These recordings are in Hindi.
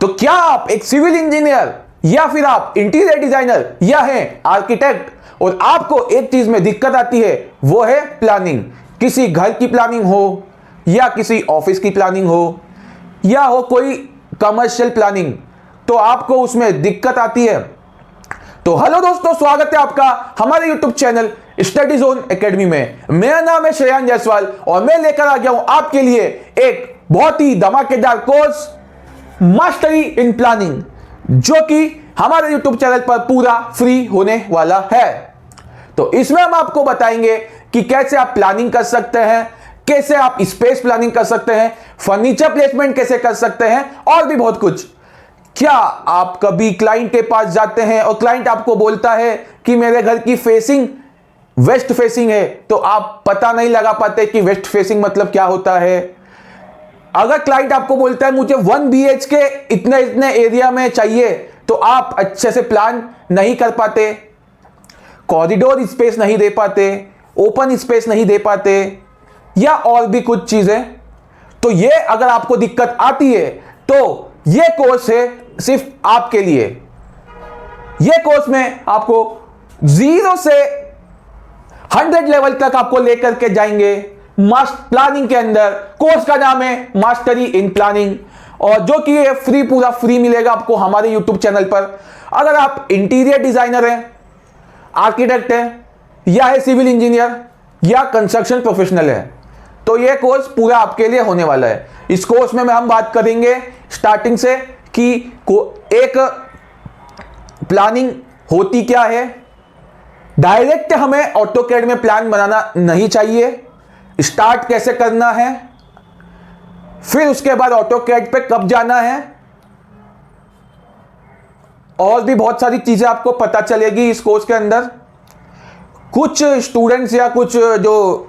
तो क्या आप एक सिविल इंजीनियर या फिर आप इंटीरियर डिजाइनर या हैं आर्किटेक्ट और आपको एक चीज में दिक्कत आती है, वो है प्लानिंग। किसी घर की प्लानिंग हो या किसी ऑफिस की प्लानिंग हो या हो कोई कमर्शियल प्लानिंग, तो आपको उसमें दिक्कत आती है। तो हेलो दोस्तों, स्वागत है आपका हमारे YouTube channel study zone academy में। मेरा नाम है श्रेयांश जायसवाल और मैं लेकर आ गया हूं आपके लिए एक बहुत ही धमाकेदार कोर्स मास्टरी इन प्लानिंग, जो कि हमारे YouTube चैनल पर पूरा फ्री होने वाला है। तो इसमें हम आपको बताएंगे कि कैसे आप प्लानिंग कर सकते हैं, कैसे आप स्पेस प्लानिंग कर सकते हैं, फर्नीचर प्लेसमेंट कैसे कर सकते हैं और भी बहुत कुछ। क्या आप कभी क्लाइंट के पास जाते हैं और क्लाइंट आपको बोलता है कि मेरे घर की फेसिंग वेस्ट फेसिंग है, तो आप पता नहीं लगा पाते कि वेस्ट फेसिंग मतलब क्या होता है। अगर क्लाइंट आपको बोलता है मुझे 1 BHK इतने इतने एरिया में चाहिए, तो आप अच्छे से प्लान नहीं कर पाते, कॉरिडोर स्पेस नहीं दे पाते, ओपन स्पेस नहीं दे पाते या और भी कुछ चीजें। तो ये अगर आपको दिक्कत आती है तो ये कोर्स है सिर्फ आपके लिए। ये कोर्स में आपको 0 से 100 लेवल तक आपको लेकर के जाएंगे मास्टर प्लानिंग के अंदर। कोर्स का नाम है मास्टरी इन प्लानिंग और जो कि ये फ्री पूरा फ्री मिलेगा आपको हमारे YouTube चैनल पर। अगर आप इंटीरियर डिजाइनर हैं, आर्किटेक्ट हैं या है सिविल इंजीनियर या कंस्ट्रक्शन प्रोफेशनल है, तो ये कोर्स पूरा आपके लिए होने वाला है। इस कोर्स में हम बात करेंगे स्टार्टिंग से कि एक प्लानिंग होती क्या है। डायरेक्ट हमें ऑटोकैड में प्लान बनाना नहीं चाहिए, स्टार्ट कैसे करना है, फिर उसके बाद ऑटोकैड पे कब जाना है, और भी बहुत सारी चीजें आपको पता चलेगी इस कोर्स के अंदर। कुछ स्टूडेंट्स या कुछ जो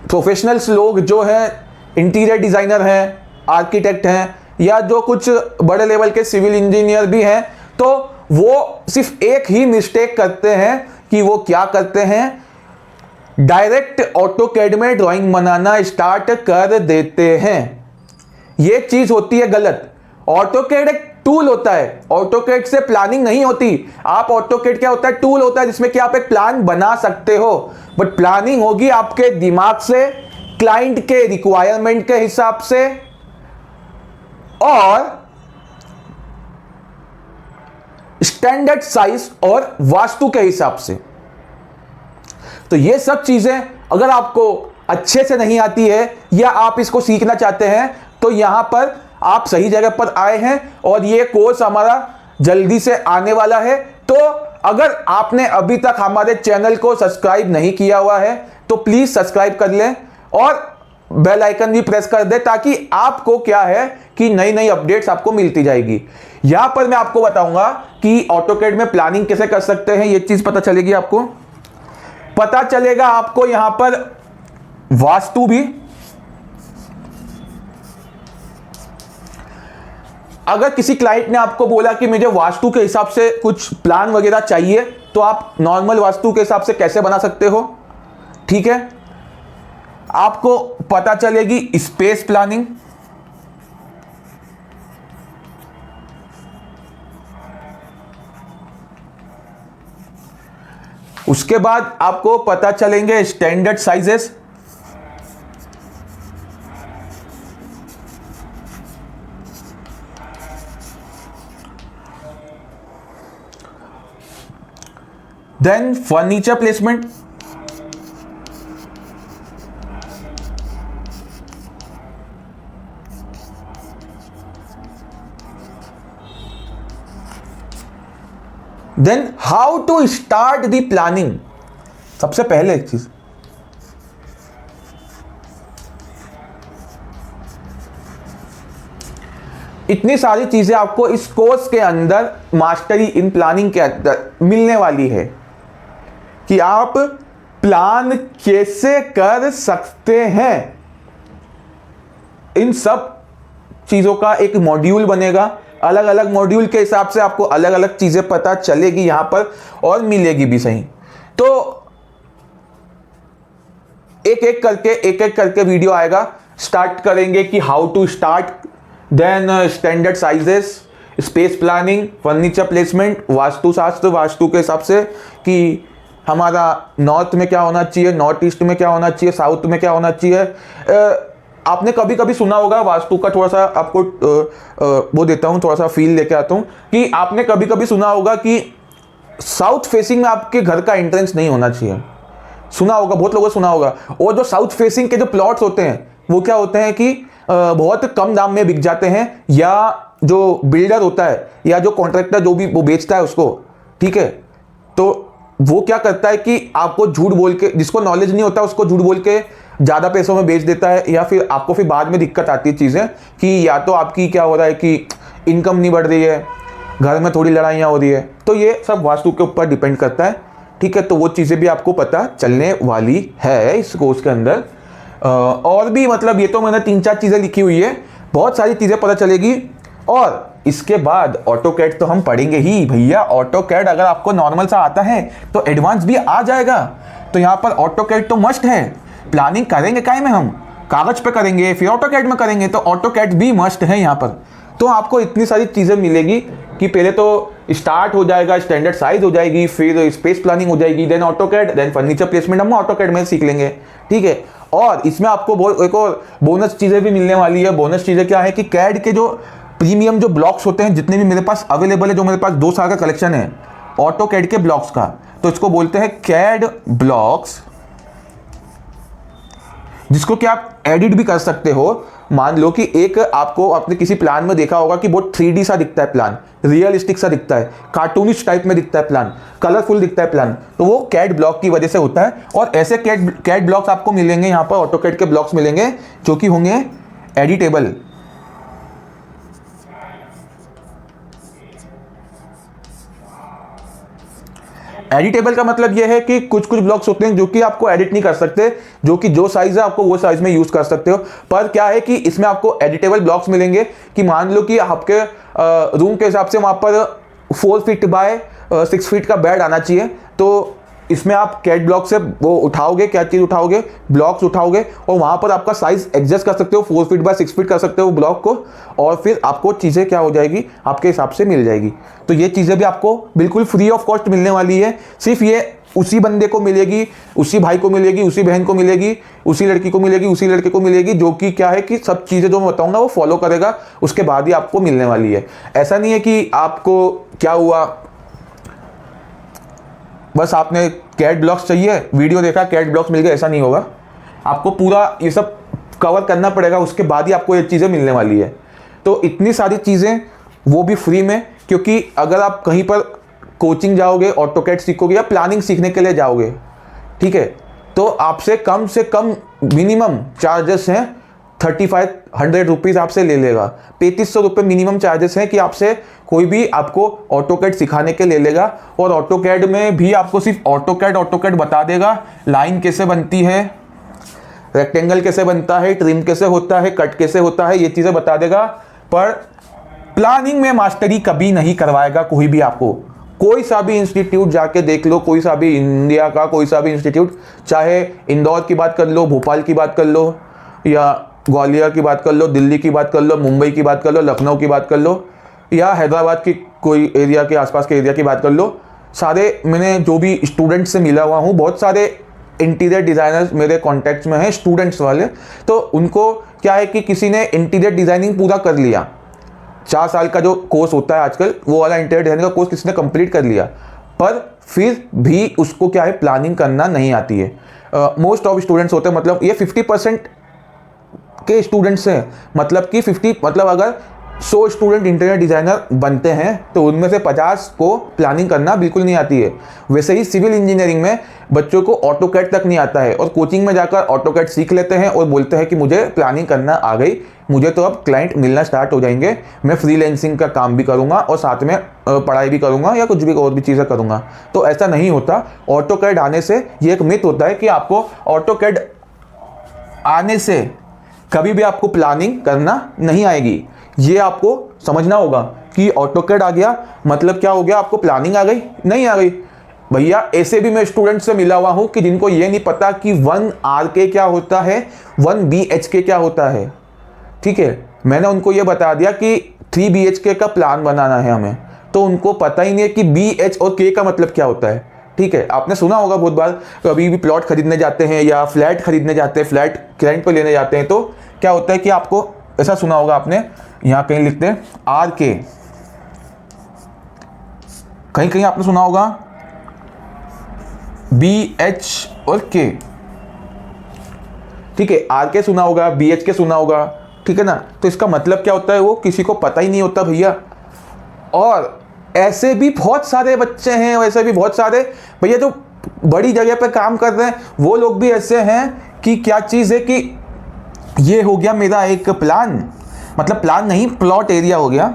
प्रोफेशनल्स लोग जो हैं, इंटीरियर डिजाइनर हैं, आर्किटेक्ट हैं या जो कुछ बड़े लेवल के सिविल इंजीनियर भी हैं, तो वो सिर्फ एक ही मिस्टेक करते हैं कि वो क्या करते हैं, डायरेक्ट ऑटोकैड में ड्राइंग बनाना स्टार्ट कर देते हैं। ये चीज होती है गलत। ऑटोकैड एक टूल होता है, ऑटोकैड से प्लानिंग नहीं होती। आप ऑटोकैड क्या होता है, टूल होता है जिसमें कि आप एक प्लान बना सकते हो, बट प्लानिंग होगी आपके दिमाग से, क्लाइंट के रिक्वायरमेंट के हिसाब से और स्टैंडर्ड साइज और वास्तु के हिसाब से। तो ये सब चीजें अगर आपको अच्छे से नहीं आती है या आप इसको सीखना चाहते हैं, तो यहां पर आप सही जगह पर आए हैं और ये कोर्स हमारा जल्दी से आने वाला है। तो अगर आपने अभी तक हमारे चैनल को सब्सक्राइब नहीं किया हुआ है, तो प्लीज सब्सक्राइब कर लें और बेल आइकन भी प्रेस कर दे, ताकि आपको क्या है कि नई नई अपडेट्स आपको मिलती जाएगी। यहां पर मैं आपको बताऊंगा कि ऑटोकैड में प्लानिंग कैसे कर सकते हैं। ये चीज पता चलेगी आपको, पता चलेगा आपको यहां पर वास्तु भी। अगर किसी क्लाइंट ने आपको बोला कि मुझे वास्तु के हिसाब से कुछ प्लान वगैरह चाहिए, तो आप नॉर्मल वास्तु के हिसाब से कैसे बना सकते हो, ठीक है। आपको पता चलेगी स्पेस प्लानिंग, उसके बाद आपको पता चलेंगे standard sizes, then furniture placement, then how to start the planning. सबसे पहले एक चीज, इतनी सारी चीजें आपको इस कोर्स के अंदर मास्टरी इन प्लानिंग के अंदर मिलने वाली है कि आप प्लान कैसे कर सकते हैं। इन सब चीजों का एक मॉड्यूल बनेगा, अलग अलग मॉड्यूल के हिसाब से आपको अलग अलग चीजें पता चलेगी यहां पर और मिलेगी भी सही। तो एक एक करके वीडियो आएगा। स्टार्ट करेंगे कि how to start then standard sizes, space planning, furniture placement, vastushastra, vastu के हिसाब से कि हमारा नॉर्थ में क्या होना चाहिए, नॉर्थ ईस्ट में क्या होना चाहिए, साउथ में क्या होना चाहिए। आपने कभी कभी सुना होगा, वास्तु का थोड़ा सा आपको वो देता हूँ, थोड़ा सा फील लेके आता हूँ कि आपने कभी कभी सुना होगा कि साउथ फेसिंग में आपके घर का एंट्रेंस नहीं होना चाहिए। सुना होगा, बहुत लोगों ने सुना होगा। और जो साउथ फेसिंग के जो प्लॉट्स होते हैं वो क्या होते हैं कि बहुत कम दाम में बिक जाते हैं, या जो बिल्डर होता है या जो कॉन्ट्रैक्टर जो भी वो बेचता है उसको, ठीक है, तो वो क्या करता है कि आपको झूठ बोल के, जिसको नॉलेज नहीं होता उसको झूठ बोल के ज़्यादा पैसों में बेच देता है, या फिर आपको फिर बाद में दिक्कत आती है चीज़ें कि या तो आपकी क्या हो रहा है कि इनकम नहीं बढ़ रही है, घर में थोड़ी लड़ाइयाँ हो रही है। तो ये सब वास्तु के ऊपर डिपेंड करता है, ठीक है। तो वो चीज़ें भी आपको पता चलने वाली है इस कोर्स के अंदर। और भी मतलब ये तो मैंने 3-4 चीज़ें लिखी हुई है, बहुत सारी चीज़ें पता चलेगी। और इसके बाद ऑटोकैड तो हम पढ़ेंगे ही भैया। ऑटोकैड अगर आपको नॉर्मल सा आता है तो एडवांस भी आ जाएगा। तो यहाँ पर ऑटोकैड तो मस्ट है। प्लानिंग करेंगे काय में, हम कागज पे करेंगे फिर ऑटोकैड में करेंगे, तो ऑटोकैड भी मस्ट है यहाँ पर। तो आपको इतनी सारी चीज़ें मिलेगी कि पहले तो स्टार्ट हो जाएगा, स्टैंडर्ड साइज हो जाएगी, फिर स्पेस प्लानिंग हो जाएगी, then AutoCAD, then furniture placement हम ऑटोकैड में सीख लेंगे, ठीक है। और इसमें आपको एक और बोनस चीज़ें भी मिलने वाली है। बोनस चीज़ें क्या है कि कैड के जो प्रीमियम जो ब्लॉक्स होते हैं, जितने भी मेरे पास अवेलेबल है, जो मेरे पास 2 साल का कलेक्शन है ऑटो कैड के ब्लॉक्स का, तो इसको बोलते हैं कैड ब्लॉक्स, जिसको कि आप एडिट भी कर सकते हो। मान लो कि एक आपको आपने किसी प्लान में देखा होगा कि बहुत 3D सा दिखता है प्लान, रियलिस्टिक सा दिखता है, कार्टूनिश टाइप में दिखता है प्लान, कलरफुल दिखता है प्लान, तो वो कैड ब्लॉक की वजह से होता है। और ऐसे कैड ब्लॉक्स आपको मिलेंगे यहाँ पर, ऑटो कैड के ब्लॉक्स मिलेंगे जो कि होंगे एडिटेबल। एडिटेबल का मतलब यह है कि कुछ ब्लॉक्स होते हैं जो कि आपको एडिट नहीं कर सकते, जो कि जो साइज है आपको वो साइज में यूज कर सकते हो। पर क्या है कि इसमें आपको एडिटेबल ब्लॉक्स मिलेंगे कि मान लो कि आपके रूम के हिसाब से वहां पर 4 फीट बाय 6 फीट का बेड आना चाहिए, तो इसमें आप कैड ब्लॉक से वो उठाओगे, क्या चीज़ उठाओगे, ब्लॉक्स उठाओगे, और वहाँ पर आपका साइज एडजस्ट कर सकते हो, 4 फीट बाय 6 फीट कर सकते हो ब्लॉक को, और फिर आपको चीज़ें क्या हो जाएगी, आपके हिसाब से मिल जाएगी। तो ये चीज़ें भी आपको बिल्कुल फ्री ऑफ कॉस्ट मिलने वाली है। सिर्फ ये उसी बंदे को मिलेगी, उसी भाई को मिलेगी, उसी बहन को मिलेगी, उसी लड़की को मिलेगी, उसी लड़के को मिलेगी, जो कि क्या है कि सब चीज़ें जो मैं बताऊँगा वो फॉलो करेगा, उसके बाद ही आपको मिलने वाली है। ऐसा नहीं है कि आपको क्या हुआ, बस आपने कैड ब्लॉक्स चाहिए, वीडियो देखा, कैड ब्लॉक्स मिल गए, ऐसा नहीं होगा। आपको पूरा ये सब कवर करना पड़ेगा, उसके बाद ही आपको ये चीज़ें मिलने वाली है। तो इतनी सारी चीज़ें वो भी फ्री में, क्योंकि अगर आप कहीं पर कोचिंग जाओगे, ऑटोकैड सीखोगे या प्लानिंग सीखने के लिए जाओगे, ठीक है, तो आपसे कम से कम मिनिमम चार्जेस हैं 3500 रुपीज़ आपसे ले लेगा। 3500 रुपये मिनिमम चार्जेस हैं कि आपसे कोई भी आपको ऑटोकैड सिखाने के ले लेगा। और ऑटोकैड में भी आपको सिर्फ ऑटोकैड बता देगा, लाइन कैसे बनती है, रेक्टेंगल कैसे बनता है, ट्रिम कैसे होता है, कट कैसे होता है, ये चीज़ें बता देगा। पर प्लानिंग में मास्टरी कभी नहीं करवाएगा कोई भी आपको। कोई सा भी इंस्टीट्यूट जाके देख लो, कोई सा भी इंडिया का कोई सा भी इंस्टीट्यूट, चाहे इंदौर की बात कर लो, भोपाल की बात कर लो, या ग्वालियर की बात कर लो, दिल्ली की बात कर लो, मुंबई की बात कर लो, लखनऊ की बात कर लो, या हैदराबाद की कोई एरिया के आसपास के एरिया की बात कर लो। सारे मैंने जो भी स्टूडेंट से मिला हुआ हूँ, बहुत सारे इंटीरियर डिज़ाइनर्स मेरे कॉन्टैक्ट्स में हैं, स्टूडेंट्स वाले। तो उनको क्या है कि किसी ने इंटीरियर डिज़ाइनिंग पूरा कर लिया, 4 साल का जो कोर्स होता है आजकल, वो वाला इंटीरियर डिज़ाइनिंग का कोर्स किसी ने कंप्लीट कर लिया, पर फिर भी उसको क्या है, प्लानिंग करना नहीं आती है। मोस्ट ऑफ स्टूडेंट्स होते हैं, मतलब ये 50% के स्टूडेंट्स हैं, मतलब कि 50, मतलब अगर 100 स्टूडेंट इंटीरियर डिज़ाइनर बनते हैं तो उनमें से 50 को प्लानिंग करना बिल्कुल नहीं आती है। वैसे ही सिविल इंजीनियरिंग में बच्चों को ऑटोकैड तक नहीं आता है, और कोचिंग में जाकर ऑटोकैड सीख लेते हैं और बोलते हैं कि मुझे प्लानिंग करना आ गई, मुझे तो अब क्लाइंट मिलना स्टार्ट हो जाएंगे, मैं फ्रीलांसिंग का काम भी करूँगा और साथ में पढ़ाई भी करूँगा या कुछ भी और भी चीज़ें करूँगा। तो ऐसा नहीं होता। ऑटोकैड आने से ये एक मिथ होता है कि आपको ऑटोकैड आने से कभी भी आपको प्लानिंग करना नहीं आएगी। ये आपको समझना होगा कि ऑटोकैड आ गया मतलब क्या हो गया, आपको प्लानिंग आ गई, नहीं आ गई भैया। ऐसे भी मैं स्टूडेंट से मिला हुआ हूं कि जिनको ये नहीं पता कि 1 RK क्या होता है, 1 BHK क्या होता है, ठीक है। मैंने उनको ये बता दिया कि 3 BHK का प्लान बनाना है हमें, तो उनको पता ही नहीं है कि BH और K का मतलब क्या होता है। ठीक है, आपने सुना होगा बहुत बार, कभी भी प्लॉट खरीदने जाते हैं या फ्लैट खरीदने जाते हैं, फ्लैट रेंट पे लेने जाते हैं, तो क्या होता है कि आपको ऐसा सुना होगा आपने, यहाँ कहीं लिखते हैं RK, कहीं कहीं आपने सुना होगा BH और K। ठीक है, RK सुना होगा, BHK सुना होगा, ठीक है ना। तो इसका मतलब क्या होता है वो किसी को पता ही नहीं होता भैया। और ऐसे भी बहुत सारे बच्चे हैं, वैसे भी बहुत सारे भैया जो बड़ी जगह पे काम कर रहे हैं, वो लोग भी ऐसे हैं कि क्या चीज़ है कि ये हो गया मेरा एक प्लान, मतलब प्लान नहीं, प्लॉट एरिया हो गया,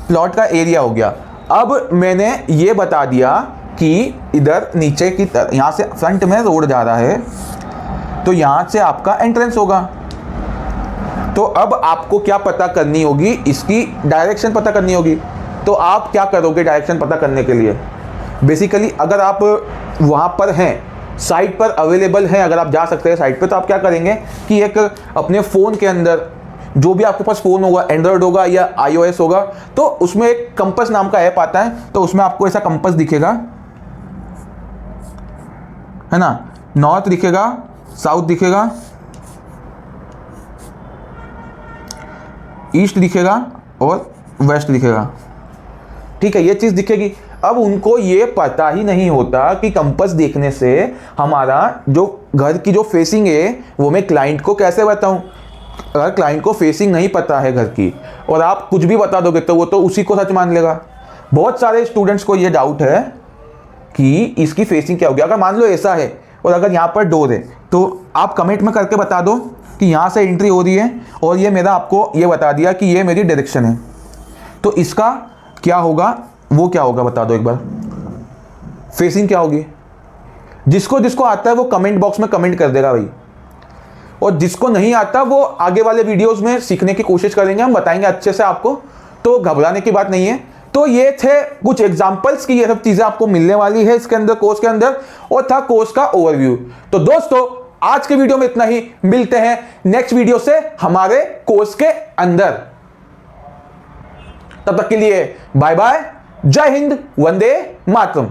प्लॉट का एरिया हो गया। अब मैंने ये बता दिया कि इधर नीचे की तरफ, यहाँ से फ्रंट में रोड जा रहा है, तो यहाँ से आपका एंट्रेंस होगा। तो अब आपको क्या पता करनी होगी, इसकी डायरेक्शन पता करनी होगी। तो आप क्या करोगे डायरेक्शन पता करने के लिए? बेसिकली अगर आप वहाँ पर हैं, साइट पर अवेलेबल हैं, अगर आप जा सकते हैं साइट पे, तो आप क्या करेंगे कि एक अपने फ़ोन के अंदर, जो भी आपके पास फ़ोन होगा, एंड्रॉयड होगा या iOS होगा, तो उसमें एक कंपस नाम का ऐप आता है, तो उसमें आपको ऐसा कंपस दिखेगा, है ना। नॉर्थ दिखेगा, साउथ दिखेगा, ईस्ट दिखेगा और वेस्ट दिखेगा। ठीक है, ये चीज़ दिखेगी। अब उनको ये पता ही नहीं होता कि कंपास देखने से हमारा जो घर की जो फेसिंग है वो मैं क्लाइंट को कैसे बताऊं। अगर क्लाइंट को फेसिंग नहीं पता है घर की और आप कुछ भी बता दोगे तो वो तो उसी को सच मान लेगा। बहुत सारे स्टूडेंट्स को ये डाउट है कि इसकी फेसिंग क्या होगी। अगर मान लो ऐसा है और अगर यहाँ पर डोर है, तो आप कमेंट में करके बता दो कि यहाँ से एंट्री हो रही है और ये मेरा आपको ये बता दिया कि ये मेरी डायरेक्शन है, तो इसका क्या होगा, वो क्या होगा बता दो एक बार। फेसिंग क्या होगी? जिसको जिसको आता है वो कमेंट बॉक्स में कमेंट कर देगा भाई, और जिसको नहीं आता वो आगे वाले वीडियोस में सीखने की कोशिश करेंगे, हम बताएंगे अच्छे से आपको, तो घबराने की बात नहीं है। तो ये थे कुछ एग्जांपल्स की ये सब चीजें आपको मिलने वाली है इसके अंदर, कोर्स के अंदर, और था कोर्स का ओवरव्यू। तो दोस्तों आज के वीडियो में इतना ही, मिलते हैं नेक्स्ट वीडियो से हमारे कोर्स के अंदर। तब तक के लिए बाय बाय, जय हिंद, वंदे मातरम।